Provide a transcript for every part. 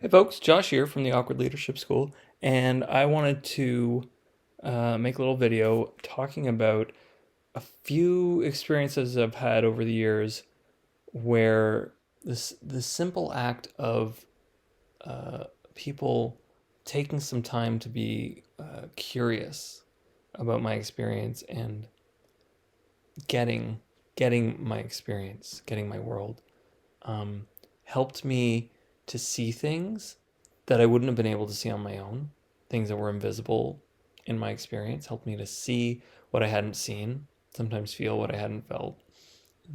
Hey folks, Josh here from the Awkward Leadership School, and I wanted to make a little video talking about a few experiences I've had over the years where the simple act of people taking some time to be curious about my experience and getting getting my experience, getting my world, um, helped me to see things that I wouldn't have been able to see on my own. Things that were invisible in my experience helped me to see what I hadn't seen, sometimes feel what I hadn't felt.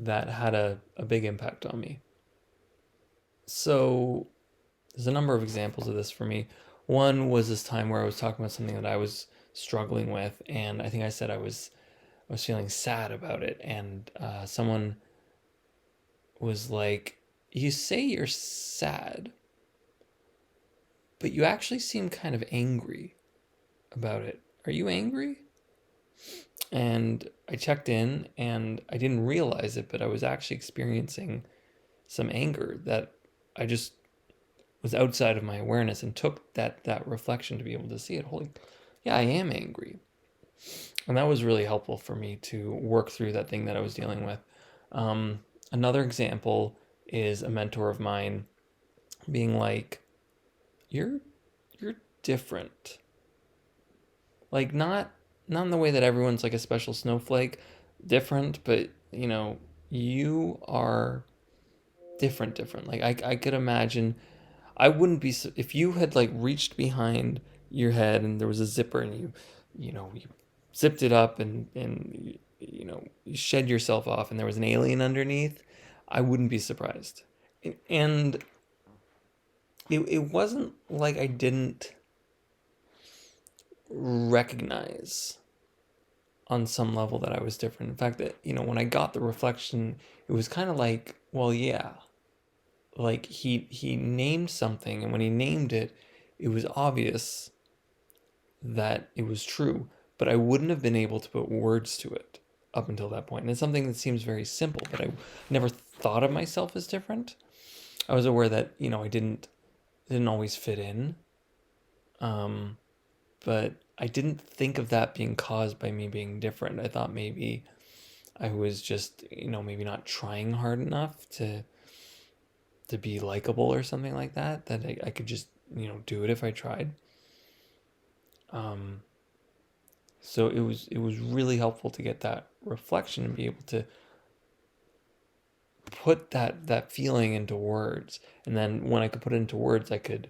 That had a big impact on me. So there's a number of examples of this for me. One was this time where I was talking about something that I was struggling with, and I think I said I was feeling sad about it, and someone was like, "You say you're sad, but you actually seem kind of angry about it. Are you angry?" And I checked in and I didn't realize it, but I was actually experiencing some anger that I just was outside of my awareness, and took that reflection to be able to see it. Holy, yeah, I am angry. And that was really helpful for me to work through that thing that I was dealing with. Um, Another example is a mentor of mine being like, "You're you're different." Like, not in the way that everyone's like a special snowflake, different, but you are different. Like I could imagine I wouldn't be if you had like reached behind your head and there was a zipper and you zipped it up and you shed yourself off and there was an alien underneath. I wouldn't be surprised. And it wasn't like I didn't recognize on some level that I was different. In fact, that when I got the reflection, it was kind of like, well, yeah, like he named something, and when he named it, it was obvious that it was true, but I wouldn't have been able to put words to it up until that point. And it's something that seems very simple, but I never thought of myself as different. I was aware that I didn't always fit in, um, but I didn't think of that being caused by me being different. I thought maybe I was just, maybe not trying hard enough to be likable or something like that. That I could just, do it if I tried. Um, so it was really helpful to get that reflection and be able to put that feeling into words. And then when I could put it into words, you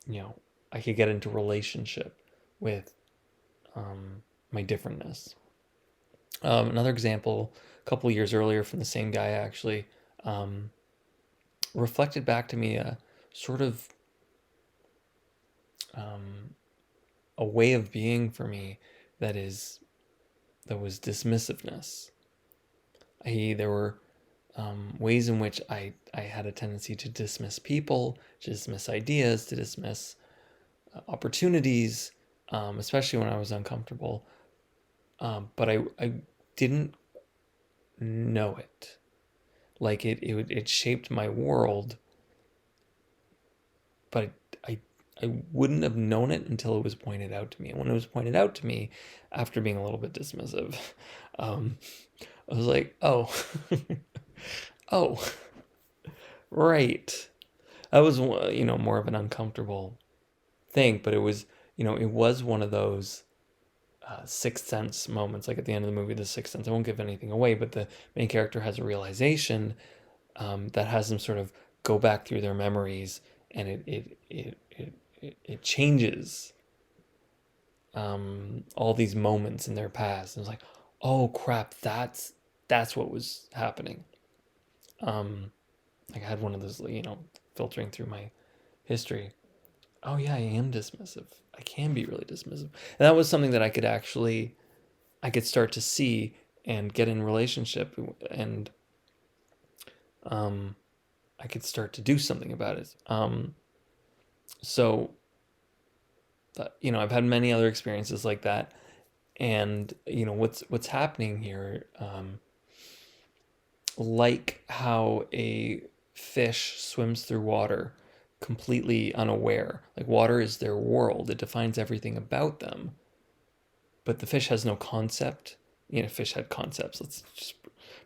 know, I could get into relationship with my differentness. Another example, a couple of years earlier from the same guy actually, um, reflected back to me a sort of um, a way of being for me that is that was dismissiveness. There were ways in which I had a tendency to dismiss people, to dismiss ideas, to dismiss opportunities, especially when I was uncomfortable. But I didn't know it. Like it shaped my world, but I wouldn't have known it until it was pointed out to me. And when it was pointed out to me, after being a little bit dismissive, um, I was like, oh, oh, right. That was more of an uncomfortable thing, but it was one of those sixth sense moments, like at the end of the movie, The Sixth Sense. I won't give anything away, but the main character has a realization that has them sort of go back through their memories, and it changes all these moments in their past. And it's like, oh crap, that's what was happening. Um, like I had one of those, filtering through my history. Oh yeah, I am dismissive. I can be really dismissive, and that was something that I could start to see and get in relationship, and um, I could start to do something about it. So I've had many other experiences like that, and what's happening here, like how a fish swims through water completely unaware. Like water is their world. It defines everything about them. But the fish has no concept. Fish had concepts. Let's just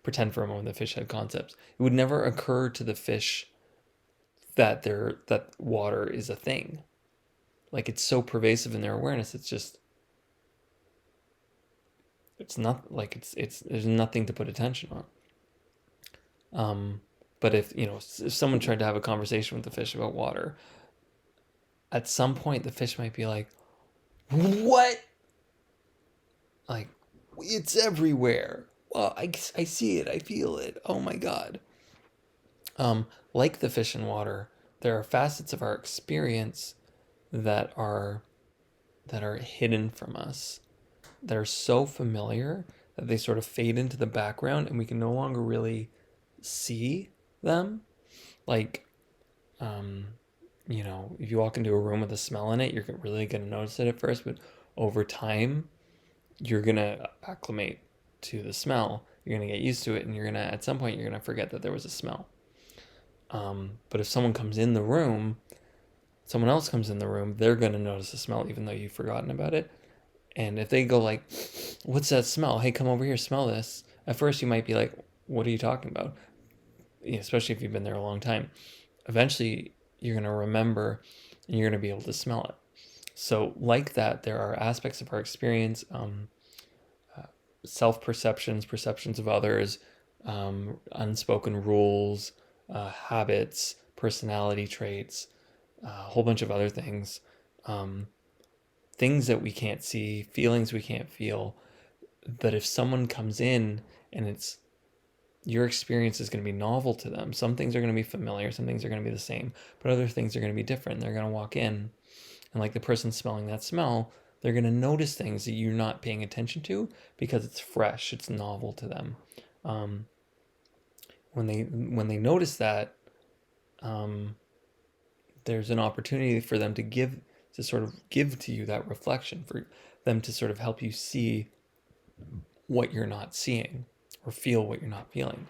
pretend for a moment the fish had concepts. It would never occur to the fish that water is a thing. Like it's so pervasive in their awareness. It's not like it's there's nothing to put attention on. But if someone tried to have a conversation with the fish about water, at some point the fish might be like, "What? Like, it's everywhere. Well, I see it. I feel it. Oh my God." Like the fish in water, there are facets of our experience that are hidden from us, that are so familiar that they sort of fade into the background and we can no longer really see them. Like, if you walk into a room with a smell in it, you're really going to notice it at first, but over time, you're going to acclimate to the smell. You're going to get used to it, and at some point, you're going to forget that there was a smell. But if someone else comes in the room, they're going to notice the smell, even though you've forgotten about it. And if they go like, "What's that smell? Hey, come over here, smell this." At first, you might be like, "What are you talking about?" Especially if you've been there a long time. Eventually, you're going to remember and you're going to be able to smell it. So like that, there are aspects of our experience, self-perceptions, perceptions of others, unspoken rules, habits, personality traits, a whole bunch of other things, things that we can't see, feelings we can't feel, that if someone comes in and your experience is going to be novel to them. Some things are going to be familiar, some things are going to be the same, but other things are going to be different. They're going to walk in, and like the person smelling that smell, they're going to notice things that you're not paying attention to because it's fresh, it's novel to them. When they notice that, there's an opportunity for them to sort of give to you that reflection, for them to sort of help you see what you're not seeing or feel what you're not feeling.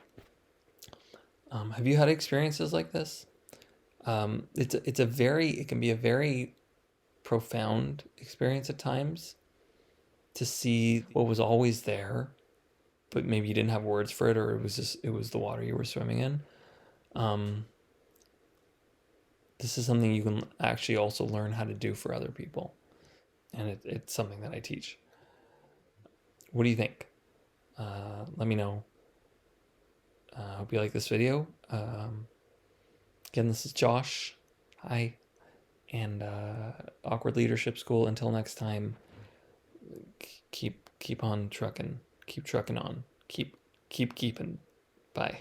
Have you had experiences like this? It can be a very profound experience at times, to see what was always there, but maybe you didn't have words for it, or it was the water you were swimming in. This is something you can actually also learn how to do for other people, and it's something that I teach. What do you think? Let me know. Hope you like this video. Again, this is Josh. Hi. And Awkward Leadership School. Until next time, keep on trucking. Keep trucking on. Keep keeping. Bye.